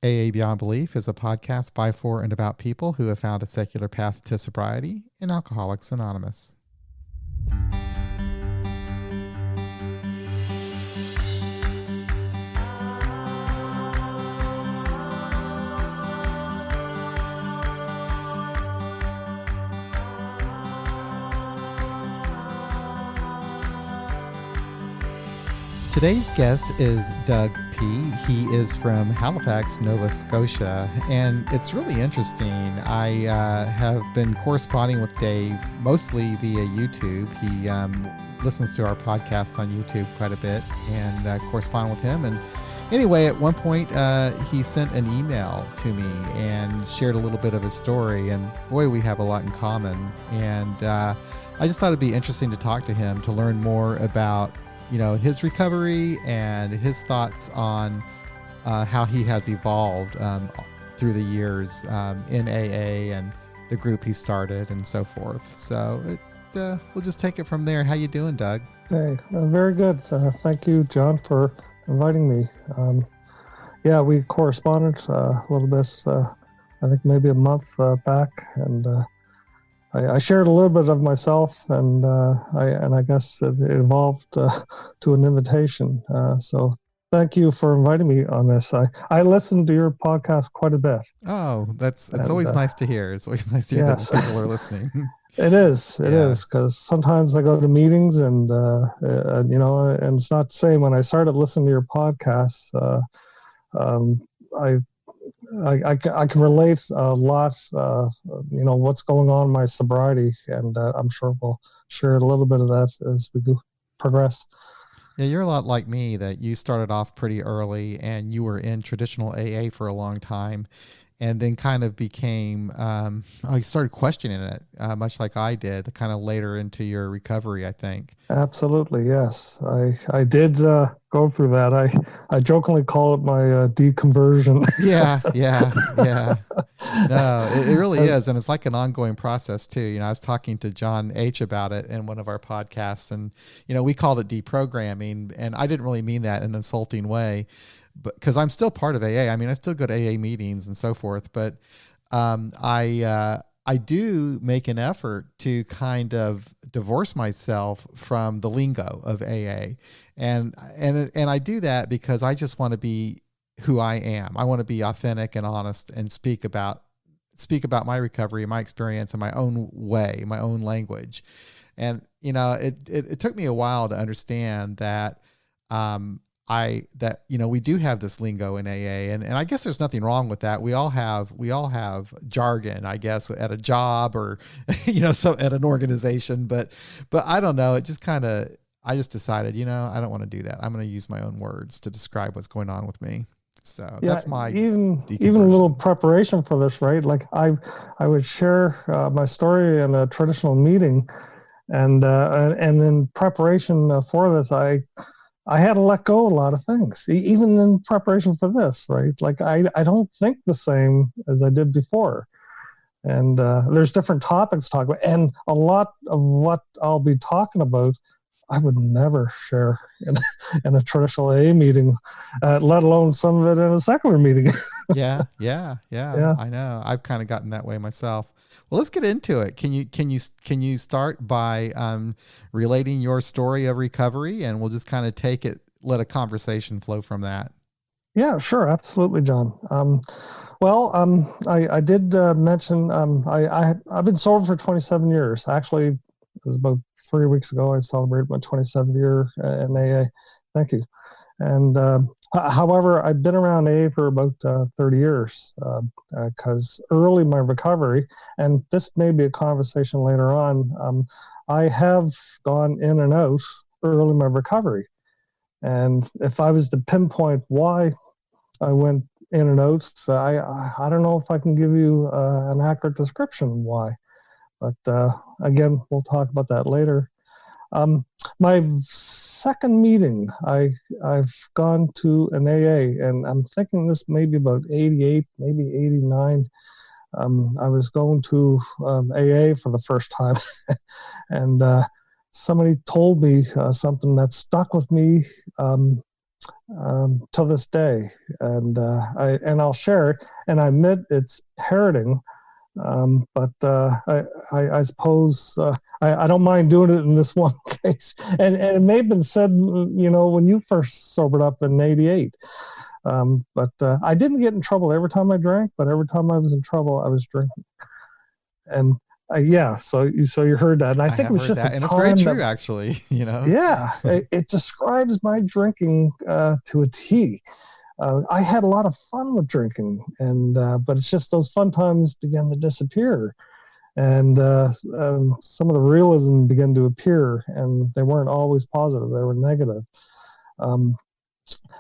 AA Beyond Belief is a podcast by, for, and about people who have found a secular path to sobriety in Alcoholics Anonymous. Today's guest is Doug P. He is from Halifax, Nova Scotia, and it's really interesting. I have been corresponding with Dave mostly via YouTube. He listens to our podcast on YouTube quite a bit, and correspond with him. And anyway, at one point, he sent an email to me and shared a little bit of his story, and boy, we have a lot in common. And I just thought it'd be interesting to talk to him to learn more about his recovery and his thoughts on how he has evolved through the years in AA and the group he started and so forth. So we'll just take it from there. How you doing, Doug? Hey, very good. Thank you, John, for inviting me. Yeah, we corresponded a little bit, I think maybe a month back, and I shared a little bit of myself, and I guess it evolved to an invitation. So thank you for inviting me on this. I listen to your podcast quite a bit. Oh, it's always nice to hear. It's always nice to hear that people are listening. It is, because sometimes I go to meetings and and it's not the same. When I started listening to your podcasts, I can relate a lot, what's going on in my sobriety, and I'm sure we'll share a little bit of that as we progress. Yeah, you're a lot like me, that you started off pretty early and you were in traditional AA for a long time, and then kind of became, you started questioning it, much like I did, kind of later into your recovery, I think. Absolutely, yes. I did go through that. I jokingly call it my deconversion. Yeah. No, it really is. And it's like an ongoing process too. I was talking to John H. about it in one of our podcasts, and, we called it deprogramming, and I didn't really mean that in an insulting way, but because I'm still part of AA. I mean, I still go to AA meetings and so forth, but I do make an effort to kind of divorce myself from the lingo of AA. And I do that because I just want to be who I am. I want to be authentic and honest and speak about my recovery, my experience in my own way, my own language. And, it took me a while to understand that, we do have this lingo in AA, and I guess there's nothing wrong with that. We all have jargon, I guess, at a job or, so at an organization, but I don't know. It just I just decided, I don't want to do that. I'm going to use my own words to describe what's going on with me. So that's my even a little preparation for this, right? Like I would share my story in a traditional meeting, and in preparation for this, I had to let go a lot of things, even in preparation for this, right? Like I don't think the same as I did before. And there's different topics to talk about. And a lot of what I'll be talking about, I would never share in a traditional AA meeting, let alone some of it in a secular meeting. Yeah. I know. I've kind of gotten that way myself. Well, let's get into it. Can you start by relating your story of recovery, and we'll just kind of let a conversation flow from that. Yeah, sure, absolutely, John. I did mention I've been sober for 27 years. Actually, it was about 3 weeks ago I celebrated my 27th year in AA. Thank you. And however, I've been around AA for about 30 years because early in my recovery, and this may be a conversation later on, I have gone in and out early in my recovery. And if I was to pinpoint why I went in and out, I don't know if I can give you an accurate description why. But again, we'll talk about that later. My second meeting, I've gone to an AA, and I'm thinking this may be about 88, maybe 89. I was going to AA for the first time, and somebody told me something that stuck with me till this day, and I'll share it. And I admit it's parroting, but I suppose I don't mind doing it in this one case. And it may have been said, when you first sobered up in '88. But I didn't get in trouble every time I drank, but every time I was in trouble, I was drinking. And yeah, so you heard that, and I I think it have was heard just a that, and it's very time that, true, actually. You know. yeah, it describes my drinking to a T. I had a lot of fun with drinking, and but it's just those fun times began to disappear, and some of the realism began to appear, and they weren't always positive; they were negative. Um,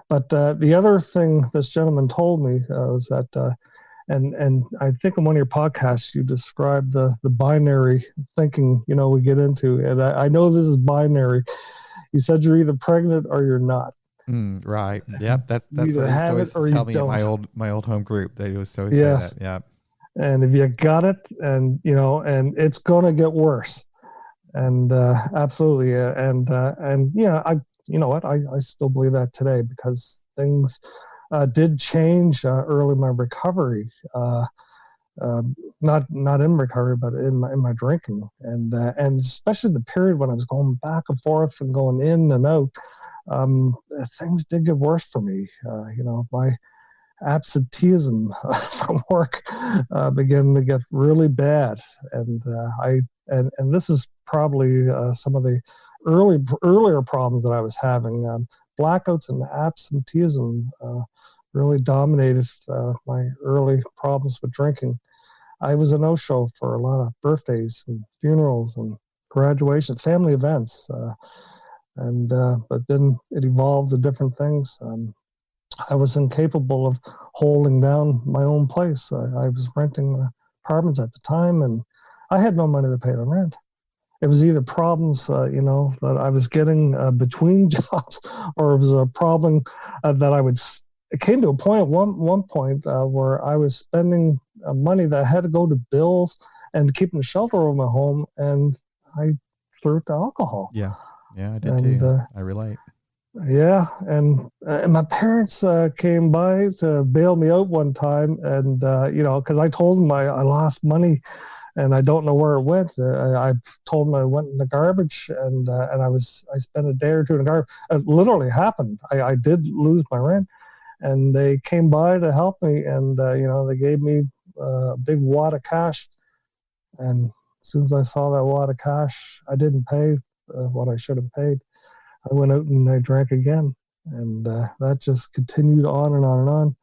but the other thing this gentleman told me was that, and I think in one of your podcasts you described the binary thinking we get into, and I know this is binary. You said you're either pregnant or you're not. Right. Yep. You That's what either they used to have it always or you tell me at don't. my old home group. They used to always say that. Yes. Yeah. And if you got it, and it's gonna get worse. And absolutely, and I you know what I still believe that today, because things did change early in my recovery. Not in recovery, but in my drinking, and especially the period when I was going back and forth and going in and out. Things did get worse for me. My absenteeism from work began to get really bad, and and this is probably some of the earlier problems that I was having. Blackouts and absenteeism really dominated my early problems with drinking. I was a no-show for a lot of birthdays and funerals and graduation, family events, and but then it evolved to different things. I was incapable of holding down my own place. I was renting apartments at the time, and I had no money to pay the rent. It was either problems, that I was getting between jobs, or it was a problem that I would. It came to a point at one point where I was spending money that had to go to bills and keeping shelter over my home, and I threw it to alcohol. Yeah. Yeah. I did And too. I relate. yeah, and my parents came by to bail me out one time, and because I told them I lost money, and I don't know where it went. I told them I went in the garbage, and I spent a day or two in the garbage. It literally happened. I did lose my rent, and they came by to help me, and they gave me a big wad of cash, and as soon as I saw that wad of cash, I didn't pay what I should have paid. I went out and I drank again, and that just continued on and on and on.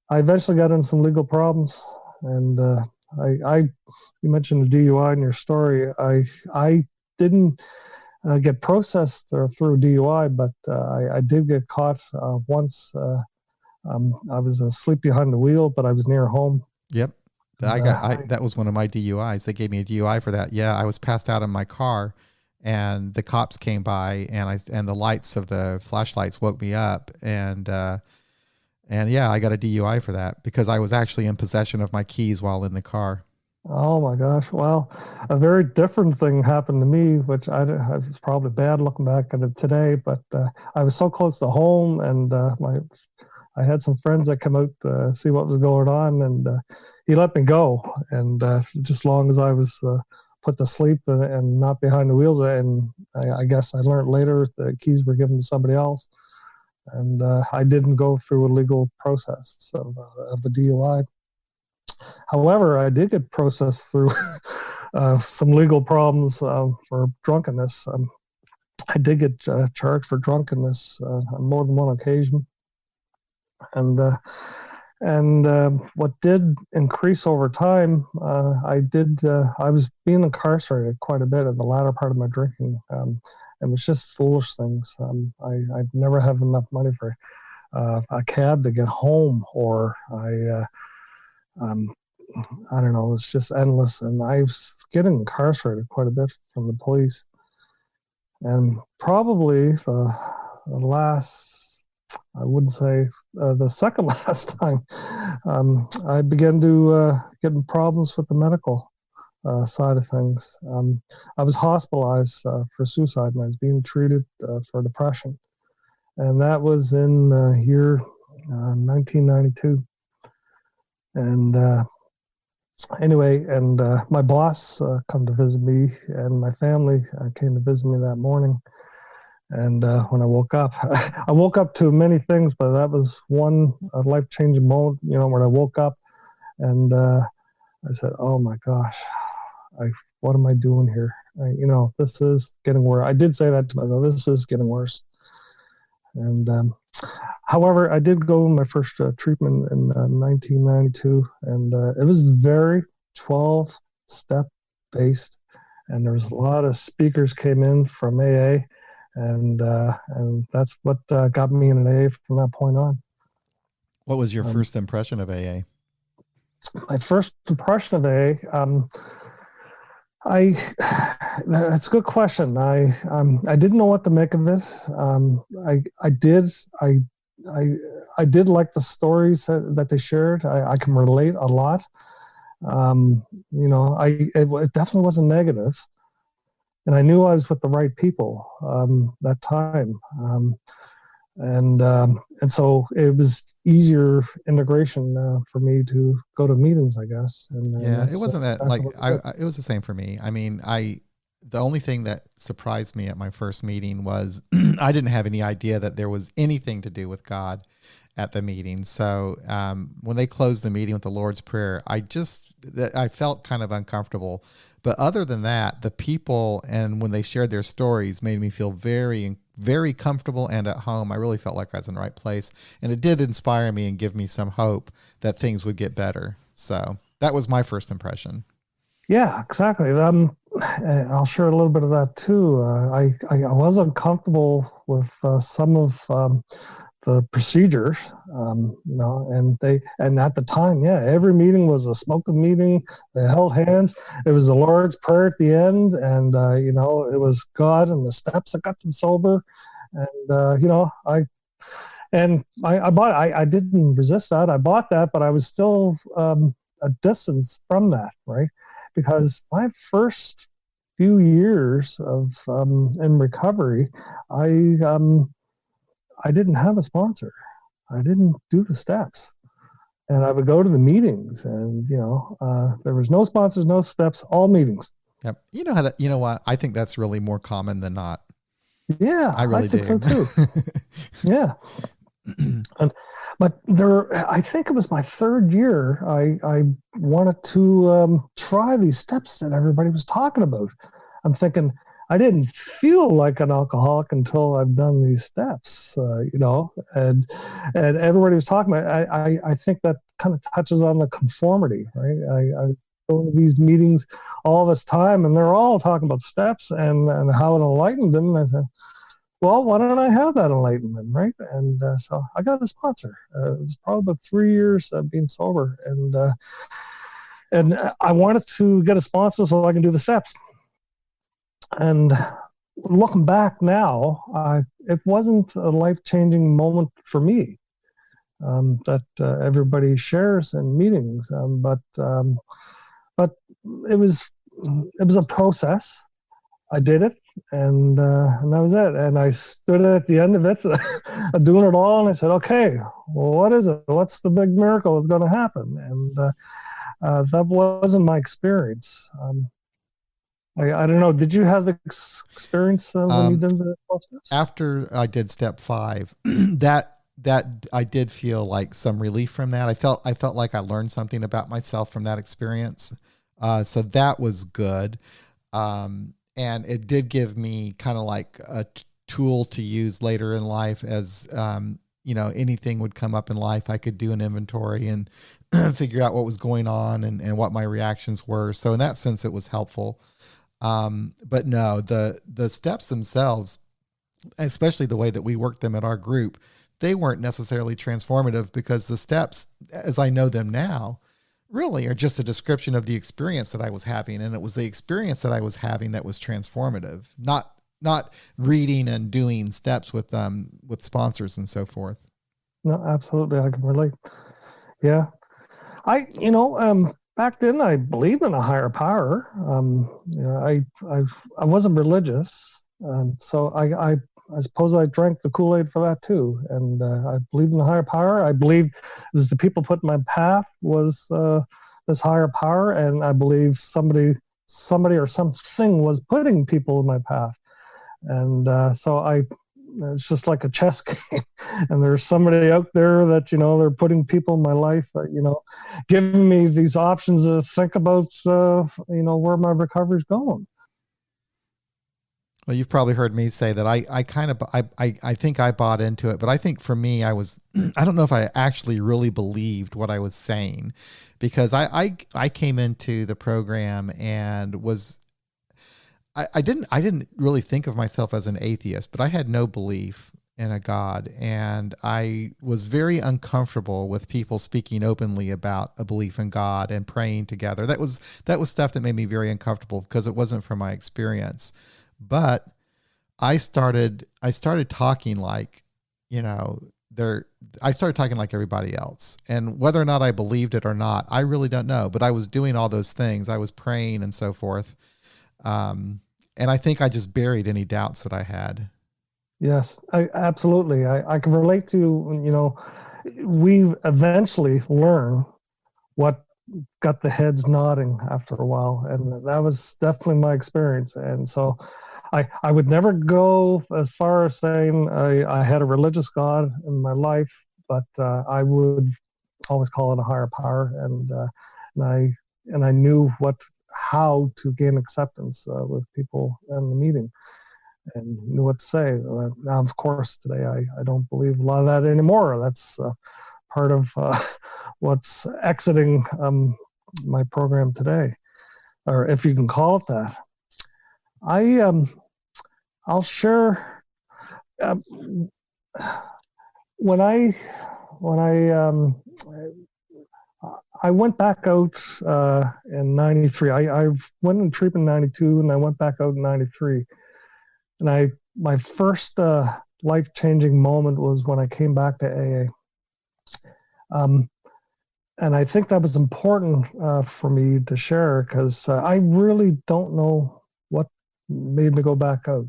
I eventually got in some legal problems, and you mentioned the DUI in your story. I didn't get processed through DUI, but I did get caught once. I was asleep behind the wheel, but I was near home. Yep. That was one of my DUIs. They gave me a DUI for that. Yeah. I was passed out in my car, and the cops came by, and the lights of the flashlights woke me up, and yeah, I got a DUI for that because I was actually in possession of my keys while in the car. Oh my gosh! Well, a very different thing happened to me, which it's probably bad looking back at it today. But I was so close to home, and I had some friends that come out to see what was going on, and he let me go. And just as long as I was put to sleep and not behind the wheels, and I guess I learned later the keys were given to somebody else, and I didn't go through a legal process of a DUI. However, I did get processed through some legal problems for drunkenness. I did get charged for drunkenness on more than one occasion, and what did increase over time, I was being incarcerated quite a bit in the latter part of my drinking. It was just foolish things. I'd never have enough money for a cab to get home, or I don't know. It's just endless, and I was getting incarcerated quite a bit from the police. And probably the last, I wouldn't say the second last time, I began to get in problems with the medical side of things. I was hospitalized for suicide, and I was being treated for depression. and that was in year 1992. And anyway, and my boss come to visit me, and my family came to visit me that morning. And when I woke up, I woke up to many things, but that was one life-changing moment. When I woke up, and I said, "Oh my gosh, what am I doing here? This is getting worse." I did say that to myself. This is getting worse. And however, I did go my first treatment in 1992, and it was very 12-step based, and there was a lot of speakers came in from AA, and that's what got me in an AA from that point on. What was your first impression of AA? My first impression of AA, that's a good question. I didn't know what to make of it. I did like the stories that they shared. I can relate a lot. It definitely wasn't negative, and I knew I was with the right people that time. And so it was easier integration for me to go to meetings, I guess. Yeah, it wasn't that like it was the same for me. I mean, the only thing that surprised me at my first meeting was I didn't have any idea that there was anything to do with God at the meeting. So when they closed the meeting with the Lord's Prayer, I felt kind of uncomfortable. But other than that, the people and when they shared their stories made me feel very, very comfortable and at home. I really felt like I was in the right place. And it did inspire me and give me some hope that things would get better. So that was my first impression. Yeah, exactly. I'll share a little bit of that too. I was uncomfortable with some of the procedures, and at the time, yeah, every meeting was a smoking meeting. They held hands. It was the Lord's Prayer at the end, and it was God and the steps that got them sober. And I bought it. I didn't resist that. I bought that, but I was still a distance from that, right? Because my first few years of in recovery, I didn't have a sponsor. I didn't do the steps, and I would go to the meetings, and there was no sponsors, no steps, all meetings. Yep. You know what? I think that's really more common than not. Yeah, I really think do. so too. Yeah. But I think it was my third year. I wanted to try these steps that everybody was talking about. I'm thinking I didn't feel like an alcoholic until I've done these steps, and everybody was talking about. I think that kind of touches on the conformity, right? I was going to these meetings all this time, and they're all talking about steps and how it enlightened them. And I said, well, why don't I have that enlightenment, right? And so I got a sponsor. It was probably about 3 years of being sober, and I wanted to get a sponsor so I can do the steps. And looking back now, it wasn't a life-changing moment for me that everybody shares in meetings, but it was a process. I did it, and that was it. And I stood at the end of it, doing it all, and I said, "Okay, well, what is it? What's the big miracle that's going to happen?" And that wasn't my experience. I don't know. Did you have the experience when you did the process? After I did step 5, that I did feel like some relief from that. I felt like I learned something about myself from that experience. So that was good. And it did give me kind of like a tool to use later in life as, anything would come up in life. I could do an inventory and figure out what was going on and what my reactions were. So in that sense, it was helpful. But no, the steps themselves, especially the way that we worked them at our group, they weren't necessarily transformative because the steps, as I know them now, really are just a description of the experience that I was having. And it was the experience that I was having that was transformative, not reading and doing steps with sponsors and so forth. No, absolutely. I can relate. Yeah. Back then I believed in a higher power. I wasn't religious. So I suppose I drank the Kool-Aid for that too. And I believed in the higher power. I believed it was the people put in my path was this higher power, and I believe somebody or something was putting people in my path. And so it's just like a chess game, and there's somebody out there that they're putting people in my life, giving me these options to think about, where my recovery's going. Well, you've probably heard me say that I think I bought into it, but I think for me, I was, I don't know if I actually really believed what I was saying, because I came into the program and I didn't really think of myself as an atheist, but I had no belief in a God. And I was very uncomfortable with people speaking openly about a belief in God and praying together. That was stuff that made me very uncomfortable because it wasn't from my experience. But I started talking like, I started talking like everybody else. And whether or not I believed it or not, I really don't know. But I was doing all those things. I was praying and so forth. And I think I just buried any doubts that I had. Yes, absolutely. I can relate to, we eventually learn what got the heads nodding after a while. And that was definitely my experience. And so I would never go as far as saying I had a religious God in my life, but I would always call it a higher power. And I knew how to gain acceptance with people in the meeting, and knew what to say. Now, of course, today I don't believe a lot of that anymore. That's part of what's exiting my program today, or if you can call it that. I'll share when I went back out in '93. I went in treatment in '92, and I went back out in '93. And my first life-changing moment was when I came back to AA. And I think that was important for me to share, because I really don't know what made me go back out.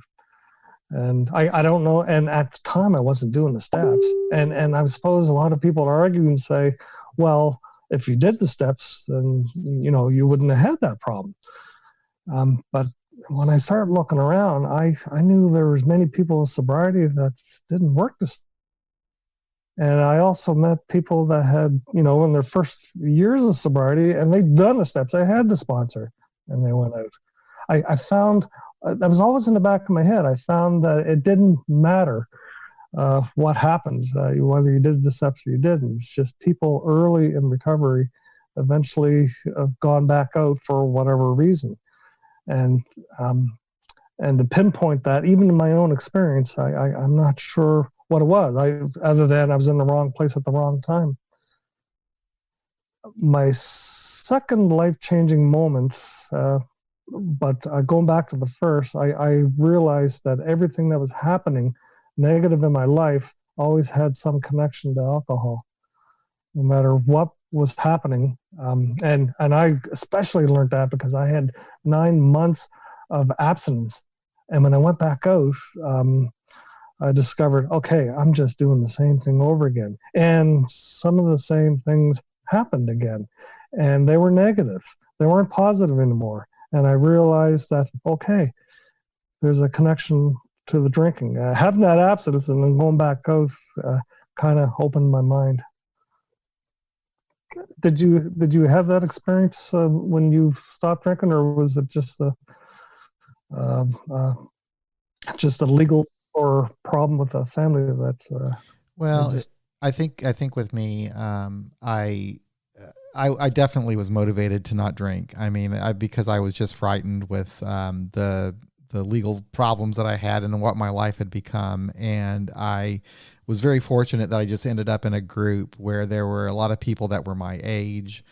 And I don't know. And at the time, I wasn't doing the steps. And I suppose a lot of people argue and say, well, if you did the steps, then, you wouldn't have had that problem. But when I started looking around, I knew there was many people with sobriety that didn't work this. And I also met people that had, in their first years of sobriety, and they'd done the steps. I had the sponsor, and they went out. I found that was always in the back of my head. I found that it didn't matter what happened, whether you did the steps or you didn't. It's just people early in recovery eventually have gone back out for whatever reason. And to pinpoint that, even in my own experience, I'm not sure what it was, other than I was in the wrong place at the wrong time. My second life-changing moment, but going back to the first, I realized that everything that was happening negative in my life always had some connection to alcohol, no matter what was happening. And I especially learned that because I had 9 months of abstinence. And when I went back out, I discovered, okay, I'm just doing the same thing over again. And some of the same things happened again. And they were negative. They weren't positive anymore. And I realized that, okay, there's a connection to the drinking. Having that abstinence and then going back out kind of opened my mind. Did you have that experience when you stopped drinking, or was it just a legal or problem with the family that? Well, I think with me, I definitely was motivated to not drink. I mean, because I was just frightened with the legal problems that I had and what my life had become. And I was very fortunate that I just ended up in a group where there were a lot of people that were my age,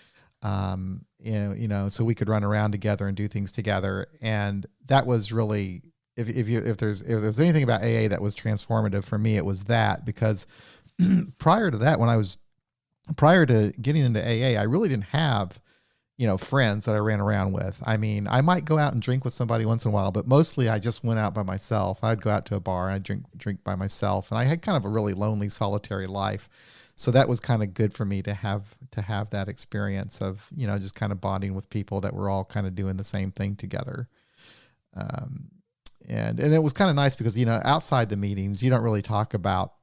so we could run around together and do things together. And that was really, if there's anything about AA that was transformative for me, it was that, because prior to that, prior to getting into AA, I really didn't have friends that I ran around with. I mean, I might go out and drink with somebody once in a while, but mostly I just went out by myself. I'd go out to a bar and I'd drink by myself. And I had kind of a really lonely, solitary life. So that was kind of good for me to have that experience of, just kind of bonding with people that were all kind of doing the same thing together. And it was kind of nice because, outside the meetings, you don't really talk about,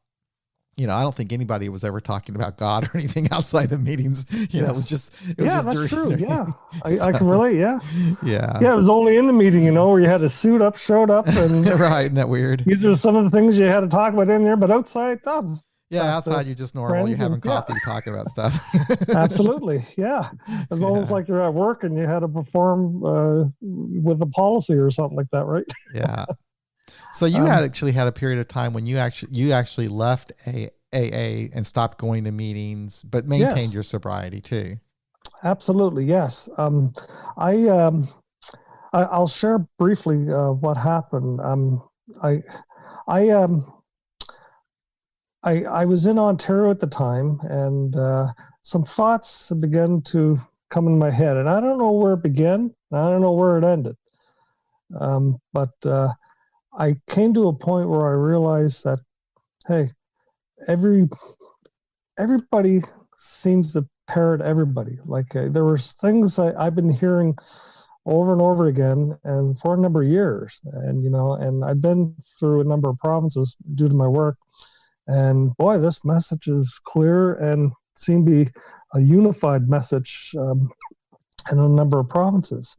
I don't think anybody was ever talking about God or anything outside the meetings. It was just, that's during, true. Yeah. I can relate. Yeah. Yeah. Yeah. It was only in the meeting, where you had to suit up, showed up, and right. Isn't that weird? These are some of the things you had to talk about in there, but outside, yeah, outside you're just normal. You're having coffee, talking about stuff. Absolutely. Yeah. It's almost like you're at work and you had to perform with a policy or something like that, right? Yeah. So you actually had a period of time when you actually left AA and stopped going to meetings, but maintained your sobriety too. Absolutely, yes. I'll share briefly what happened. I was in Ontario at the time, and some thoughts began to come in my head, and I don't know where it began, and I don't know where it ended. But I came to a point where I realized that, hey, everybody seems to parrot everybody. Like there were things I've been hearing over and over again, and for a number of years, and I've been through a number of provinces due to my work. And boy, this message is clear and seemed to be a unified message in a number of provinces.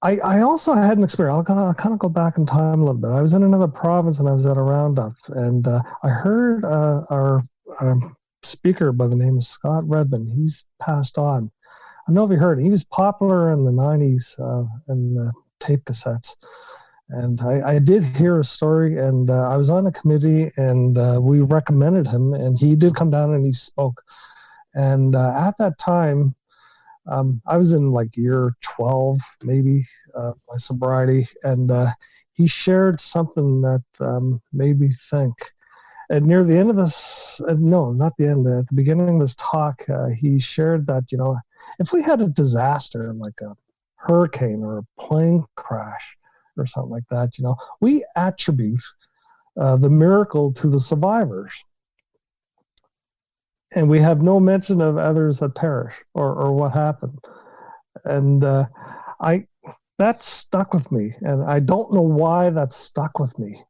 I also had an experience. I'll kind of go back in time a little bit. I was in another province and I was at a roundup, and I heard our speaker by the name of Scott Redmond. He's passed on. I don't know if you heard. He was popular in the 90s in the tape cassettes. And I did hear a story, and I was on a committee, and we recommended him, and he did come down and he spoke. And at that time, I was in like year 12, maybe, my sobriety, and he shared something that made me think. And near the end of this, no, not the end, at the beginning of this talk, he shared that, if we had a disaster like a hurricane or a plane crash, or something like that, we attribute the miracle to the survivors, and we have no mention of others that perish or what happened. And that stuck with me, and I don't know why that stuck with me.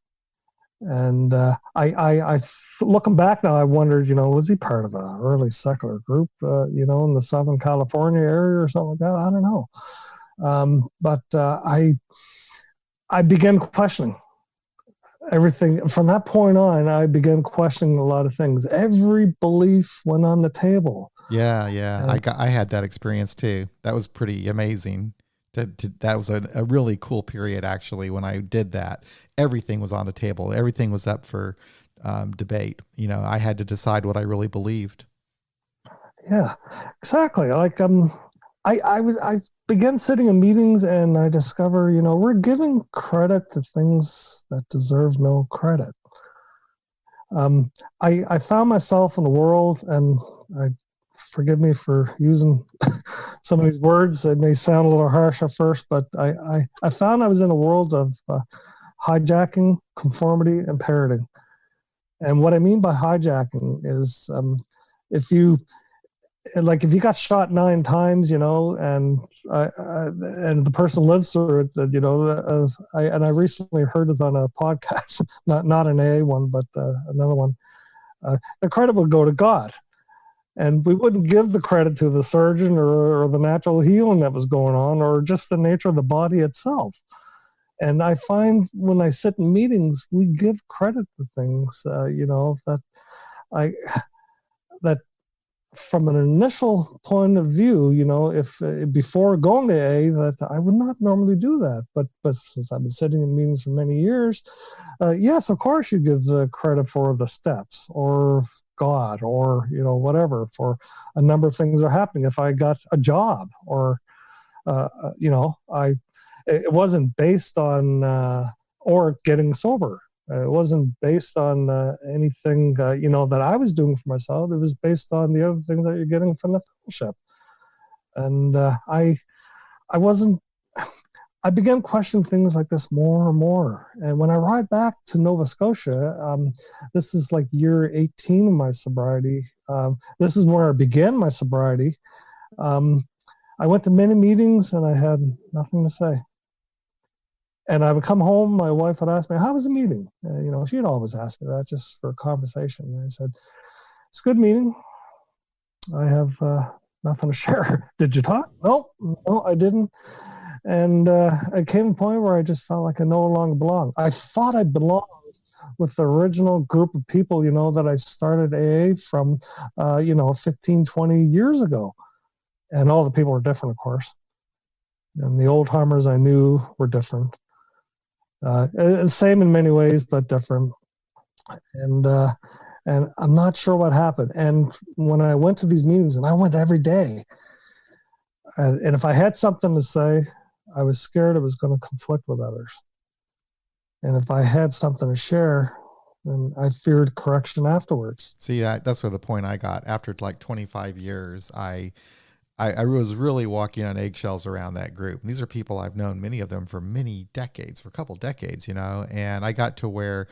And I looking back now, I wondered, was he part of an early secular group, in the Southern California area or something like that? I don't know. But I began questioning everything. From that point on, I began questioning a lot of things. Every belief went on the table. Yeah. I had that experience too. That was pretty amazing. That was a really cool period, actually, when I did that. Everything was on the table. Everything was up for debate. I had to decide what I really believed. Yeah, exactly. Like I began sitting in meetings, and I discover, we're giving credit to things that deserve no credit. I found myself in the world, and forgive me for using some of these words. It may sound a little harsh at first, but I found I was in a world of hijacking, conformity, and parroting. And what I mean by hijacking is if you got shot 9 times, and the person lives through it, and I recently heard this on a podcast, not an AA one, but another one. The credit would go to God, and we wouldn't give the credit to the surgeon or the natural healing that was going on, or just the nature of the body itself. And I find when I sit in meetings, we give credit to things, that from an initial point of view, if before going to AA, that I would not normally do that. But since I've been sitting in meetings for many years, yes, of course you give the credit for the steps or God or, whatever, for a number of things that are happening. If I got a job or, it wasn't based on, or getting sober. It wasn't based on anything, that I was doing for myself. It was based on the other things that you're getting from the fellowship. And I wasn't. I began questioning things like this more and more. And when I ride back to Nova Scotia, this is like year 18 of my sobriety. This is where I began my sobriety. Um, I went to many meetings and I had nothing to say. And I would come home, my wife would ask me, "How was the meeting?" She'd always ask me that just for a conversation. And I said, "It's a good meeting. I have nothing to share." "Did you talk?" No, I didn't. And it came a point where I just felt like I no longer belonged. I thought I belonged with the original group of people, that I started AA from, 15, 20 years ago. And all the people were different, of course. And the old timers I knew were different. Same in many ways, but different. And I'm not sure what happened. And when I went to these meetings, and I went every day, and if I had something to say, I was scared it was going to conflict with others. And if I had something to share, then I feared correction afterwards. See, that's where the point I got after like 25 years. I was really walking on eggshells around that group. And these are people I've known, many of them for many decades, for a couple decades, and I got to where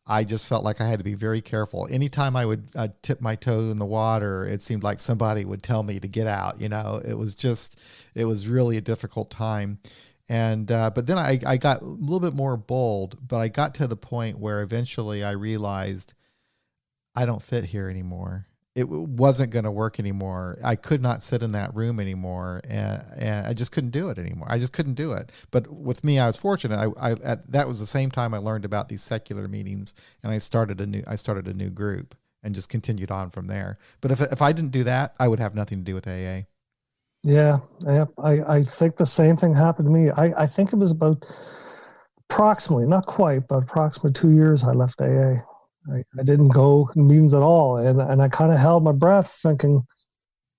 I just felt like I had to be very careful. Anytime I would tip my toe in the water, it seemed like somebody would tell me to get out. It was really a difficult time. And but then I got a little bit more bold, but I got to the point where eventually I realized I don't fit here anymore. It wasn't going to work anymore. I could not sit in that room anymore, and I just couldn't do it anymore. I just couldn't do it. But with me, I was fortunate. That was the same time I learned about these secular meetings, and I started a new group and just continued on from there. But if I didn't do that, I would have nothing to do with AA. Yeah. I think the same thing happened to me. I think it was about approximately, not quite, but approximately 2 years I left AA. I didn't go to meetings at all. And I kind of held my breath thinking,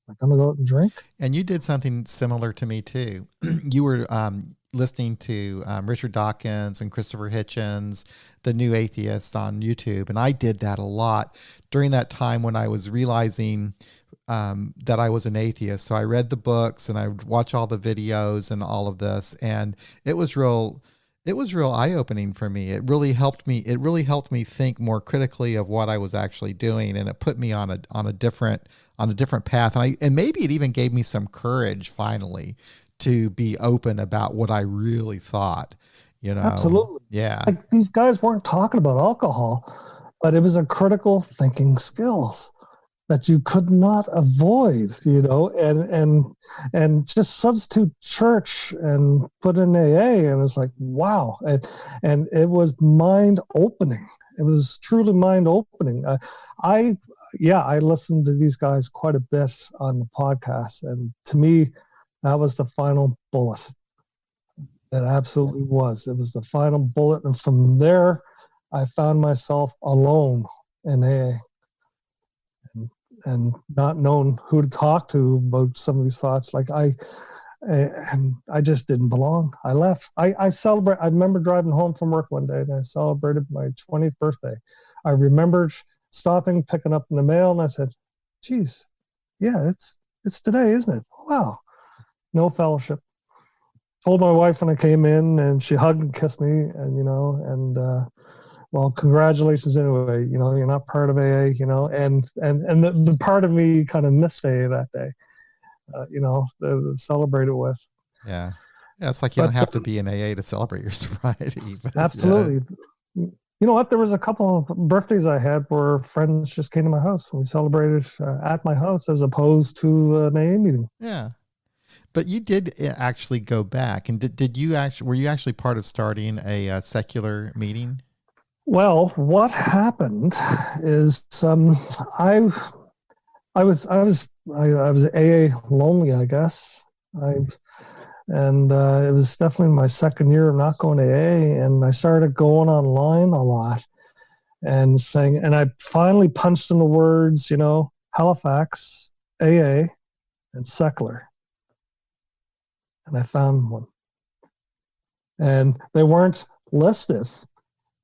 am I going to go out and drink? And you did something similar to me too. You were listening to Richard Dawkins and Christopher Hitchens, the New Atheist on YouTube. And I did that a lot during that time when I was realizing that I was an atheist. So I read the books and I would watch all the videos and all of this. And it was real eye-opening for me. It really helped me think more critically of what I was actually doing, and it put me on a different path. And maybe it even gave me some courage finally to be open about what I really thought, Absolutely. Yeah. Like these guys weren't talking about alcohol, but it was a critical thinking skills that you could not avoid, and just substitute church and put in AA, and it's like, wow. And it was mind opening. It was truly mind opening. I listened to these guys quite a bit on the podcast, and to me, that was the final bullet. It absolutely was. It was the final bullet, and from there, I found myself alone in AA. And not knowing who to talk to about some of these thoughts. Like I just didn't belong. I left. I celebrate. I remember driving home from work one day and I celebrated my 20th birthday. I remembered stopping, picking up in the mail, and I said, "Geez, yeah, it's today, isn't it? Wow." No fellowship. Told my wife when I came in, and she hugged and kissed me, and well, congratulations anyway. You're not part of AA, and the part of me kind of missed AA that day, to celebrate it with. Yeah. Yeah. It's like you don't have to be in AA to celebrate your sobriety. Absolutely. Yeah. You know what? There was a couple of birthdays I had where friends just came to my house. We celebrated at my house as opposed to an AA meeting. Yeah. But you did actually go back, and were you actually part of starting a secular meeting? Well, what happened is I was AA lonely, I guess. It was definitely my second year of not going to AA, and I started going online a lot and saying, and I finally punched in the words, Halifax, AA, and secular, and I found one, and they weren't listed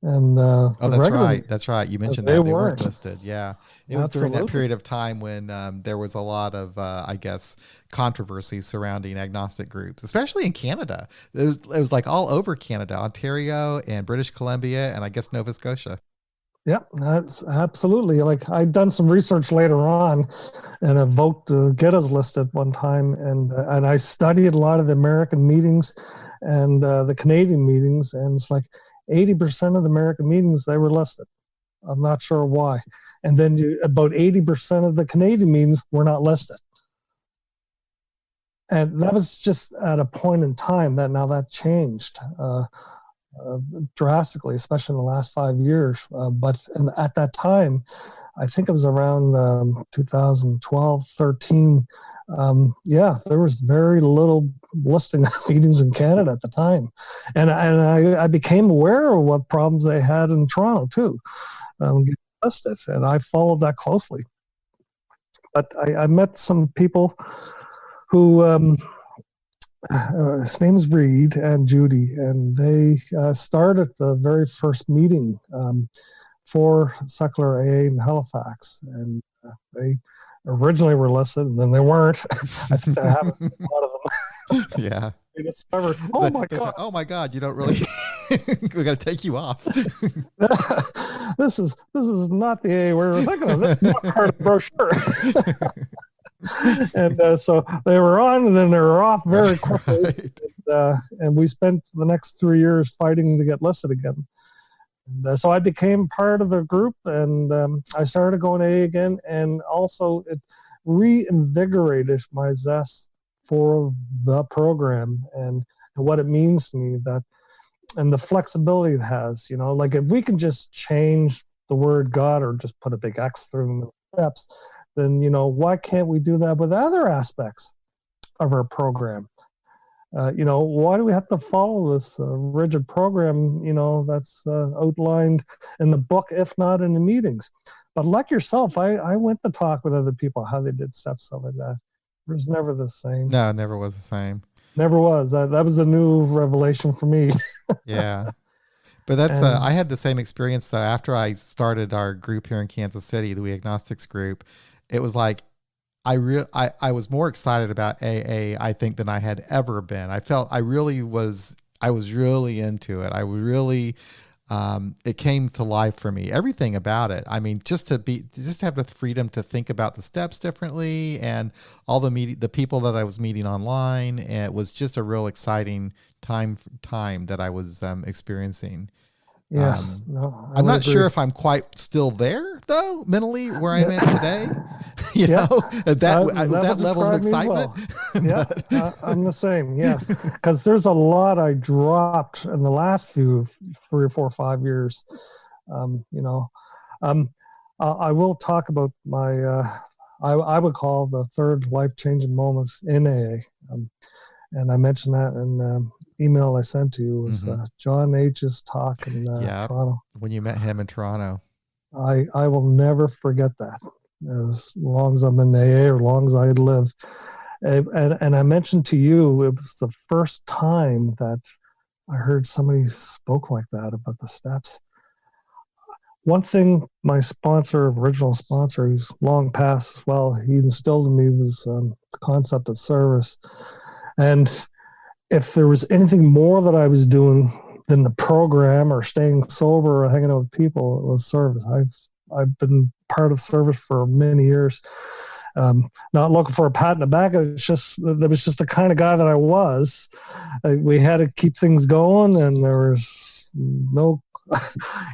and Oh, the that's regular right. That's right. You mentioned they that they weren't weren't. listed. Yeah, it was during that Absolutely. period of time when there was a lot of, I guess, controversy surrounding agnostic groups, especially in Canada. It was like all over Canada, Ontario and British Columbia, and I guess Nova Scotia. Yeah, that's absolutely. Like I'd done some research later on, and a vote to get us listed one time, and I studied a lot of the American meetings and the Canadian meetings, and it's like 80% of the American meetings they were listed. I'm not sure why. And then about 80% of the Canadian meetings were not listed. And that was just at a point in time that now that changed uh, drastically, especially in the last 5 years. But at that time, I think it was around 2012, 13. Yeah, there was very little listing meetings in Canada at the time, and I became aware of what problems they had in Toronto too, getting listed, and I followed that closely. But I met some people who his name's Reed and Judy, and they started the very first meeting for secular AA in Halifax, and they originally were listed, and then they weren't. I think that happens to a lot of them. Yeah. They discovered, oh my They god, thought, oh my God, you don't really. We got to take you off. this is not the AA we were thinking of. This is not part of the brochure. And so they were on, and then they were off very quickly. Right. And we spent the next 3 years fighting to get listed again. And so I became part of the group, and I started going A again, and also it reinvigorated my zest for the program and what it means to me, that and the flexibility it has. Like if we can just change the word God or just put a big X through the steps, then why can't we do that with other aspects of our program? Why do we have to follow this rigid program, that's outlined in the book, if not in the meetings? But like yourself, I went to talk with other people how they did stuff, stuff like that. It was never the same. No, it never was the same. Never was. That was a new revelation for me. Yeah. But that's I And had the same experience though after I started our group here in Kansas City, the We Agnostics group. It was like I was more excited about AA I think than I had ever been. I was really into it. I really it came to life for me. Everything about it. I mean, just to have the freedom to think about the steps differently, and all the people that I was meeting online. And it was just a real exciting time that I was experiencing. yes, Um, no, I I'm would not sure agree. if I'm quite still there though, mentally, where I'm at Yeah, today. You yeah, know, at that would that level of describe me excitement. well. Yeah, But I'm the same. Yeah, because there's a lot I dropped in the last few 3 or 4 or 5 years. Um, you know, um, I will talk about my I would call the third life changing moment in AA. And I mentioned that in email I sent to you was mhm. John H's talk in Yeah, Toronto. when you met him in Toronto. I will never forget that as long as I'm in AA or as long as I live. And I mentioned to you it was the first time that I heard somebody spoke like that about the steps. One thing my sponsor, original sponsor, who's long past as well, he instilled in me was the concept of service. And if there was anything more that I was doing than the program or staying sober or hanging out with people, it was service. I've been part of service for many years. Not looking for a pat in the back. It's just that was just the kind of guy that I was. We had to keep things going, and there was no,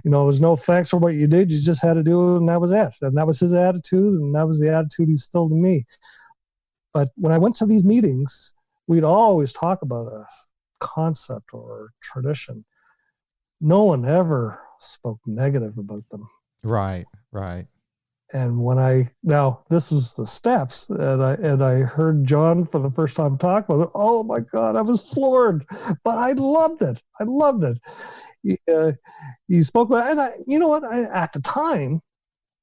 there's no thanks for what you did. You just had to do it, and that was it. And that was his attitude, and that was the attitude he instilled in me. But when I went to these meetings, we'd always talk about a concept or tradition. No one ever spoke negative about them. Right, right. And when now this was the steps, and I heard John for the first time talk about it. Oh my God, I was floored, but I loved it. I loved it. He spoke about, and you know what? At the time,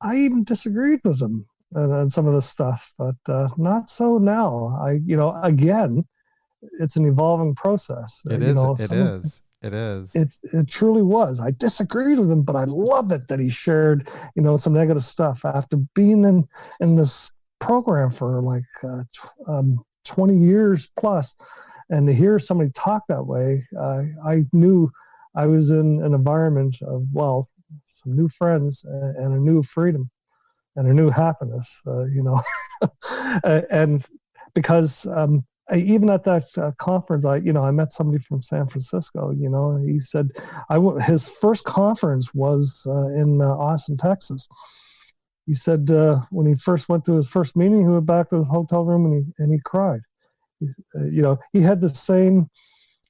I even disagreed with him on some of the stuff, but not so now. Again, it's an evolving process. It is. It Some of is. It is. It truly was. I disagreed with him, but I love it that he shared, some negative stuff after being in this program for like 20 years plus, and to hear somebody talk that way, I knew I was in an environment of, well, some new friends and a new freedom and a new happiness, and because even at that conference, I met somebody from San Francisco. He said his first conference was in Austin, Texas. He said when he first went to his first meeting, he went back to his hotel room and he cried. He had the same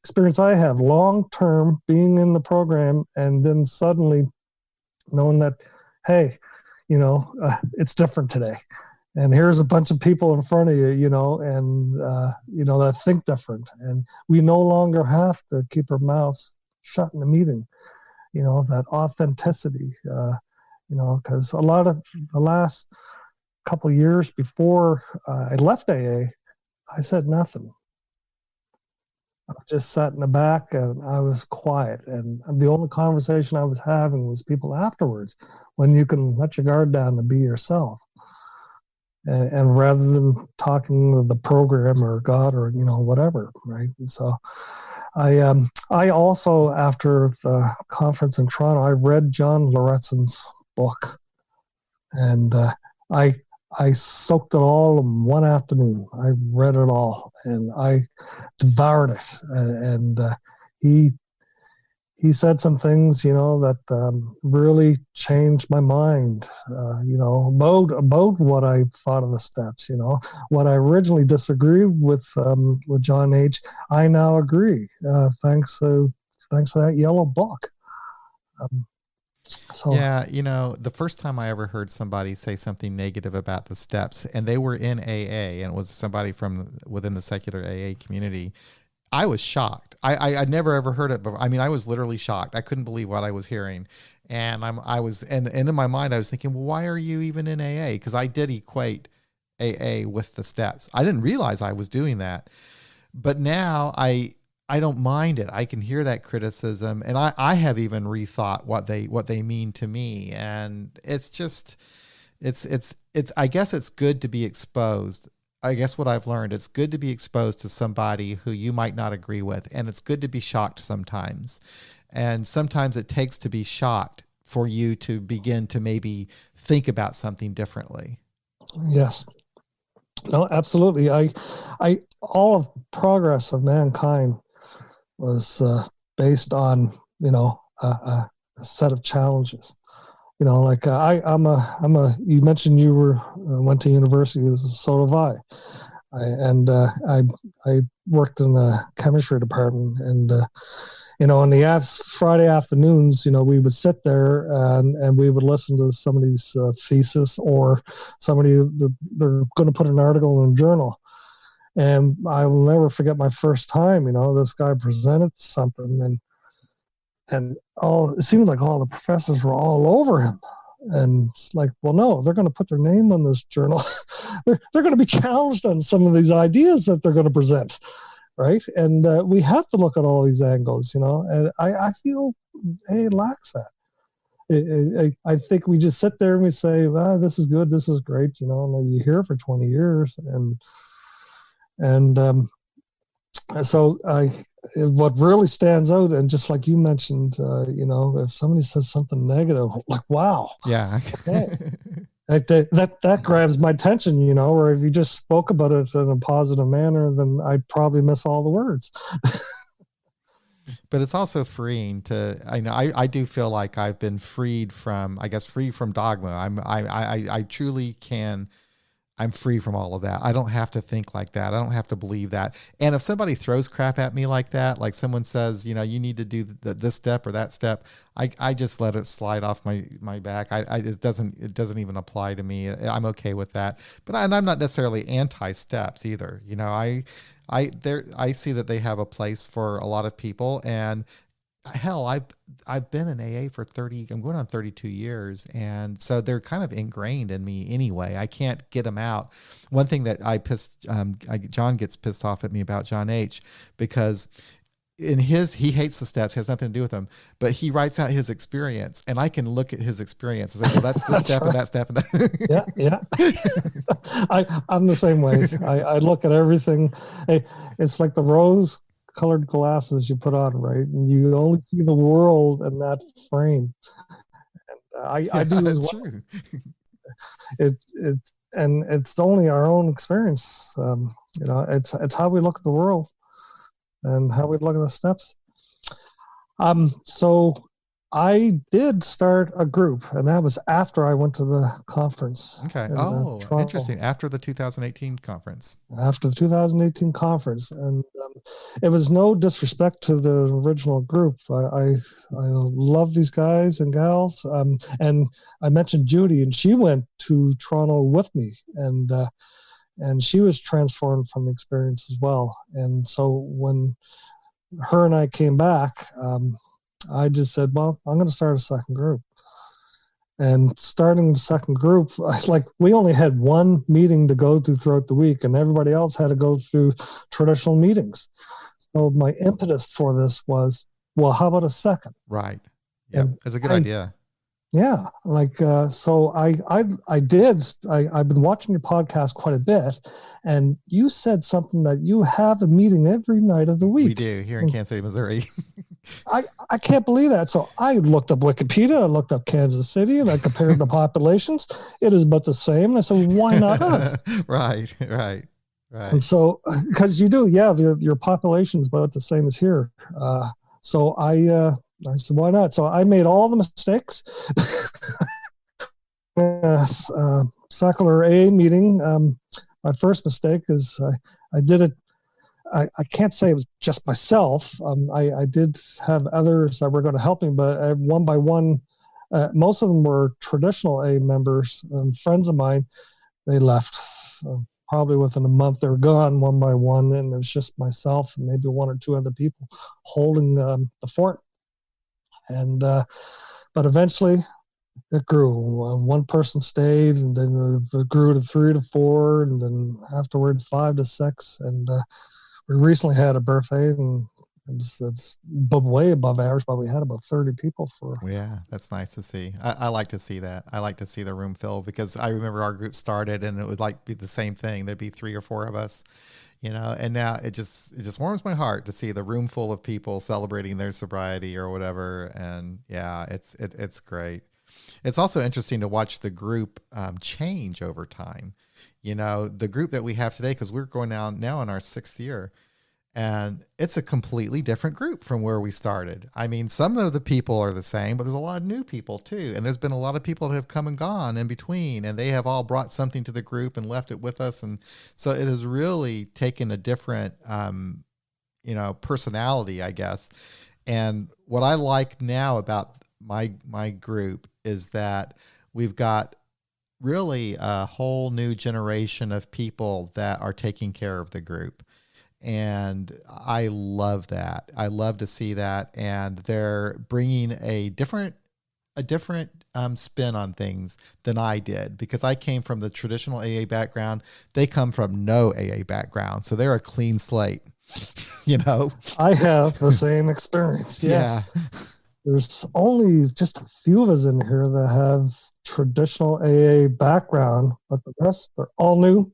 experience I have, long term, being in the program, and then suddenly knowing that, hey, it's different today. And here's a bunch of people in front of you, and that think different. And we no longer have to keep our mouths shut in the meeting, that authenticity, because a lot of the last couple of years before I left AA, I said nothing. I just sat in the back and I was quiet. And the only conversation I was having was people afterwards, when you can let your guard down and be yourself. And rather than talking with the program or God or, whatever, right? And so I also, after the conference in Toronto, I read John Lauretzon's book. And I soaked it all in one afternoon. I read it all and I devoured it. And he said some things, that really changed my mind, about what I thought of the steps. What I originally disagreed with John H., I now agree, thanks to that yellow book. Yeah, the first time I ever heard somebody say something negative about the steps, and they were in AA, and it was somebody from within the secular AA community, I was shocked. I'd never ever heard it before. I mean, I was literally shocked. I couldn't believe what I was hearing, and and in my mind I was thinking, well, why are you even in AA? Because I did equate AA with the steps. I didn't realize I was doing that, but now I don't mind it. I can hear that criticism, and I have even rethought what they mean to me, and it's just it's I guess it's good to be exposed. I guess what I've learned, it's good to be exposed to somebody who you might not agree with, and it's good to be shocked sometimes. And sometimes it takes to be shocked for you to begin to maybe think about something differently. Yes. No, absolutely. I all of progress of mankind was based on a set of challenges. Like I'm a. You mentioned you went to university, so have I. I worked in the chemistry department, and on the Friday afternoons, we would sit there and we would listen to somebody's thesis, or somebody they're going to put an article in a journal. And I will never forget my first time. This guy presented something, and it seemed like all the professors were all over him. And it's like, well, no, they're going to put their name on this journal. they're going to be challenged on some of these ideas that they're going to present, right? And we have to look at all these angles, And I feel AA lacks that. I think we just sit there and we say, well, this is good, this is great, and you hear it for 20 years, and so what really stands out, and just like you mentioned, if somebody says something negative, like, wow, yeah, that grabs my attention, or if you just spoke about it in a positive manner, then I'd probably miss all the words. But it's also freeing to, I do feel like I've been freed from dogma. I truly can. I'm free from all of that. I don't have to think like that. I don't have to believe that. And if somebody throws crap at me like that, like someone says, you need to do this step or that step, I just let it slide off my back. It doesn't even apply to me. I'm okay with that. But I'm not necessarily anti steps either. I see that they have a place for a lot of people, and hell, I've been in AA for 30, I'm going on 32 years. And so they're kind of ingrained in me anyway. I can't get them out. One thing that John gets pissed off at me about, John H., because he hates the steps, has nothing to do with them, but he writes out his experience, and I can look at his experience and say, well, that's this That's step right. and that step and Yeah, that. yeah. I'm the same way. I look at everything. It's like the rose-colored glasses you put on, right? And you only see the world in that frame. I do Yeah, as well. true. It's only our own experience. It's how we look at the world and how we look at the steps. So I did start a group, and that was after I went to the conference Okay. in Oh, Toronto, interesting. After the 2018 conference. after the 2018 conference. And it was no disrespect to the original group. I love these guys and gals. And I mentioned Judy, and she went to Toronto with me, and she was transformed from the experience as well. And so when her and I came back, I just said, well, I'm going to start a second group. And starting the second group, we only had one meeting to go to throughout the week, and everybody else had to go through traditional meetings. So my impetus for this was, well, how about a second? Right. Yep. And That's a good idea. yeah, so I did. I've been watching your podcast quite a bit, and you said something that you have a meeting every night of the week. We do here in Kansas City, Missouri. I can't believe that. So I looked up Wikipedia, I looked up Kansas City, and I compared the populations. It is about the same. And I said, why not us? Right. And so, because you do, yeah, your population is about the same as here. So I said, why not? So I made all the mistakes. Secular A meeting. My first mistake is I did it. I can't say it was just myself. I did have others that were going to help me, but one by one, most of them were traditional A members, friends of mine. They left probably within a month. They were gone one by one, and it was just myself and maybe one or two other people holding the fort. And but eventually, it grew. One person stayed, and then it grew to 3 to 4, and then afterwards 5 to 6, and we recently had a birthday, and it's way above average, but we had about 30 people for. Yeah, that's nice to see. I like to see that. I like to see the room fill, because I remember our group started and it would be the same thing. There'd be 3 or 4 of us, and now it just warms my heart to see the room full of people celebrating their sobriety or whatever. And yeah, it's great. It's also interesting to watch the group change over time. The group that we have today, because we're going now in our 6th year, and it's a completely different group from where we started. I mean, some of the people are the same, but there's a lot of new people too. And there's been a lot of people that have come and gone in between, and they have all brought something to the group and left it with us. And so it has really taken a different, personality, I guess. And what I like now about my group is that we've got really a whole new generation of people that are taking care of the group. And I love that. I love to see that. And they're bringing a different spin on things than I did, because I came from the traditional AA background. They come from no AA background. So they're a clean slate, I have the same experience. Yes. Yeah. There's only just a few of us in here that have traditional AA background, but the rest are all new.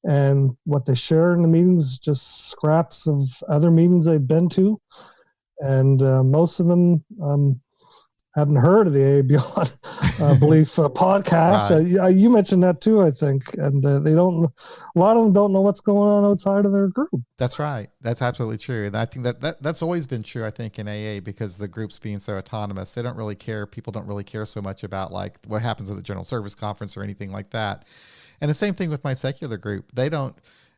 And what they share in the meetings is just scraps of other meetings they've been to. And most of them haven't heard of the AA Beyond Belief podcast. Right. You mentioned that too, I think. And a lot of them don't know what's going on outside of their group. That's right. That's absolutely true. And I think that's always been true, I think, in AA, because the groups being so autonomous, they don't really care. People don't really care so much about like what happens at the General Service Conference or anything like that. And the same thing with my secular group. They don't,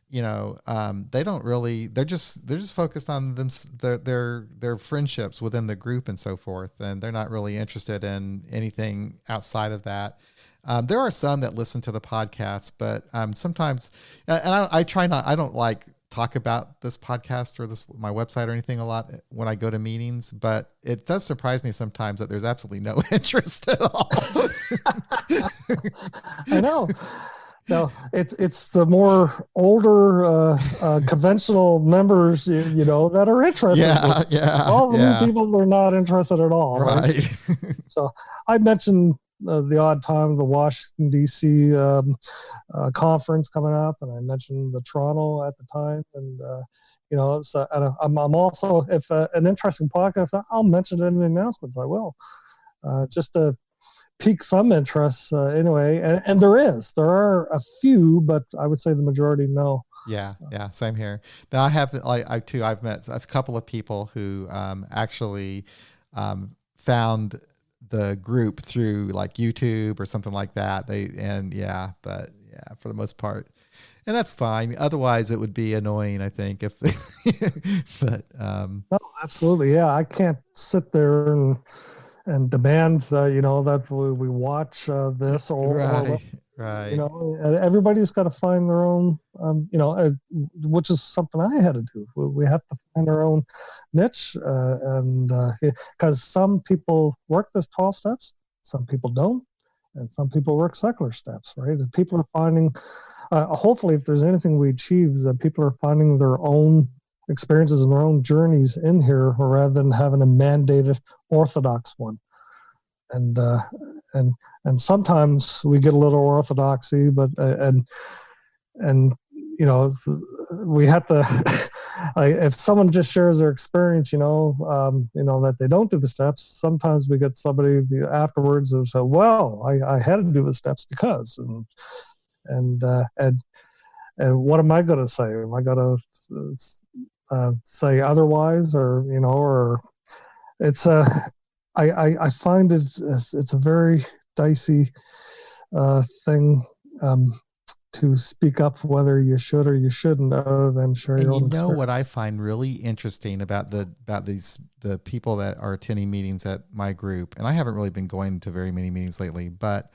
they don't really. They're just focused on their friendships within the group and so forth, and they're not really interested in anything outside of that. There are some that listen to the podcast, but sometimes, and I try not. I don't like talk about this podcast or my website or anything a lot when I go to meetings, but it does surprise me sometimes that there's absolutely no interest at all. I know. No, it's the more older conventional members, that are interested. Yeah, yeah, All the new yeah. people are not interested at all, right? Right. So I mentioned the odd time the Washington D.C. Conference coming up, and I mentioned the Toronto at the time, and and I'm also, if an interesting podcast, I'll mention it in the announcements. I will, just to pique some interest anyway. And there are a few, but I would say the majority no. Yeah, yeah, same here. Now I have I've met a couple of people who actually found the group through like YouTube or something like that. But yeah, for the most part, and that's fine. Otherwise, it would be annoying, I think. If, but No, absolutely, yeah. I can't sit there and demand that we watch this or right, right, everybody's got to find their own which is something I had to do. We have to find our own niche, and because some people work this 12 steps, some people don't, and some people work secular steps, right? And people are finding, hopefully, if there's anything we achieve, is that people are finding their own experiences and their own journeys in here rather than having a mandated orthodox one. And and sometimes we get a little orthodoxy, but and we have to like, if someone just shares their experience, that they don't do the steps, sometimes we get somebody afterwards who say, well, I had to do the steps because, and what am I going to say? Am I going to say otherwise, or it's a I find it's a very dicey thing to speak up whether you should or you shouldn't, other than share and your you own know experience. what I find really interesting about the people that are attending meetings at my group, and I haven't really been going to very many meetings lately, but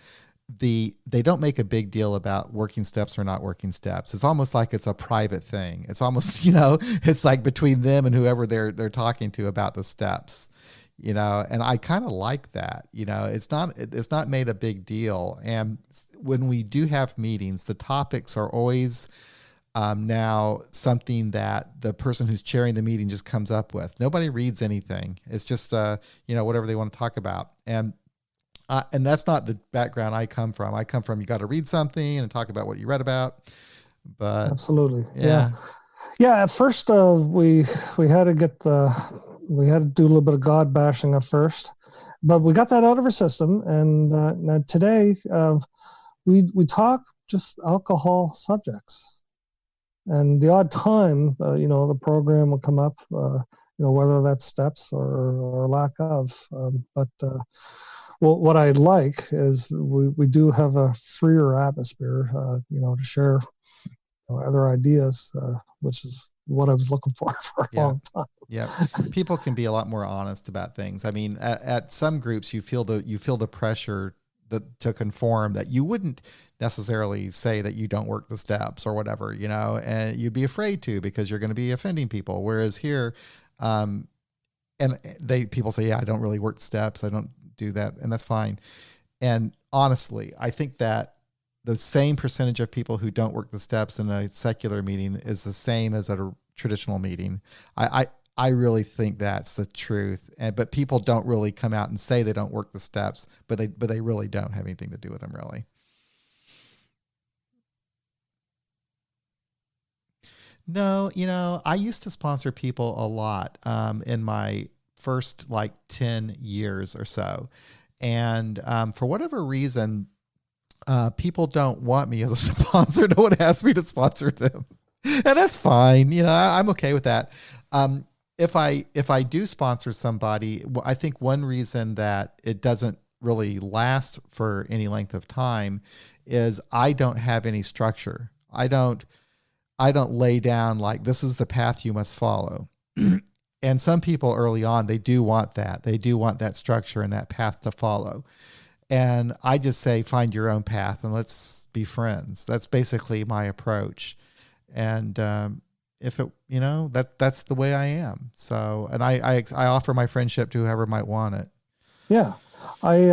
they don't make a big deal about working steps or not working steps. It's almost like it's a private thing. It's almost, it's like between them and whoever they're talking to about the steps. And I kind of like that. It's not made a big deal. And when we do have meetings, the topics are always now something that the person who's chairing the meeting just comes up with. Nobody reads anything. It's just whatever they want to talk about. And that's not the background I come from. I come from, you got to read something and talk about what you read about. But Absolutely, yeah, yeah, yeah. At first, we had to we had to do a little bit of God bashing at first, but we got that out of our system. And now today, we talk just alcohol subjects, and the odd time, the program will come up, whether that's steps or lack of. But well, what I like is we do have a freer atmosphere, to share other ideas, which is what I was looking for a yeah. long time. Yeah, people can be a lot more honest about things. I mean, at some groups, you feel the pressure to conform, that you wouldn't necessarily say that you don't work the steps or whatever, and you'd be afraid to because you're going to be offending people. Whereas here, and people say, yeah, I don't really work the steps, I don't do that, and that's fine. And honestly, I think that the same percentage of people who don't work the steps in a secular meeting is the same as at a traditional meeting. I really think that's the truth. But people don't really come out and say they don't work the steps, but they really don't have anything to do with them, really. No, I used to sponsor people a lot in my first like 10 years or so. And for whatever reason, people don't want me as a sponsor. No one asked me to sponsor them. And that's fine. I'm okay with that. If I do sponsor somebody, I think one reason that it doesn't really last for any length of time is I don't have any structure. I don't lay down like this is the path you must follow. And some people early on, they do want that. They do want that structure and that path to follow. And I just say, find your own path and let's be friends. That's basically my approach. And if it, that's the way I am. So, and I offer my friendship to whoever might want it. Yeah, I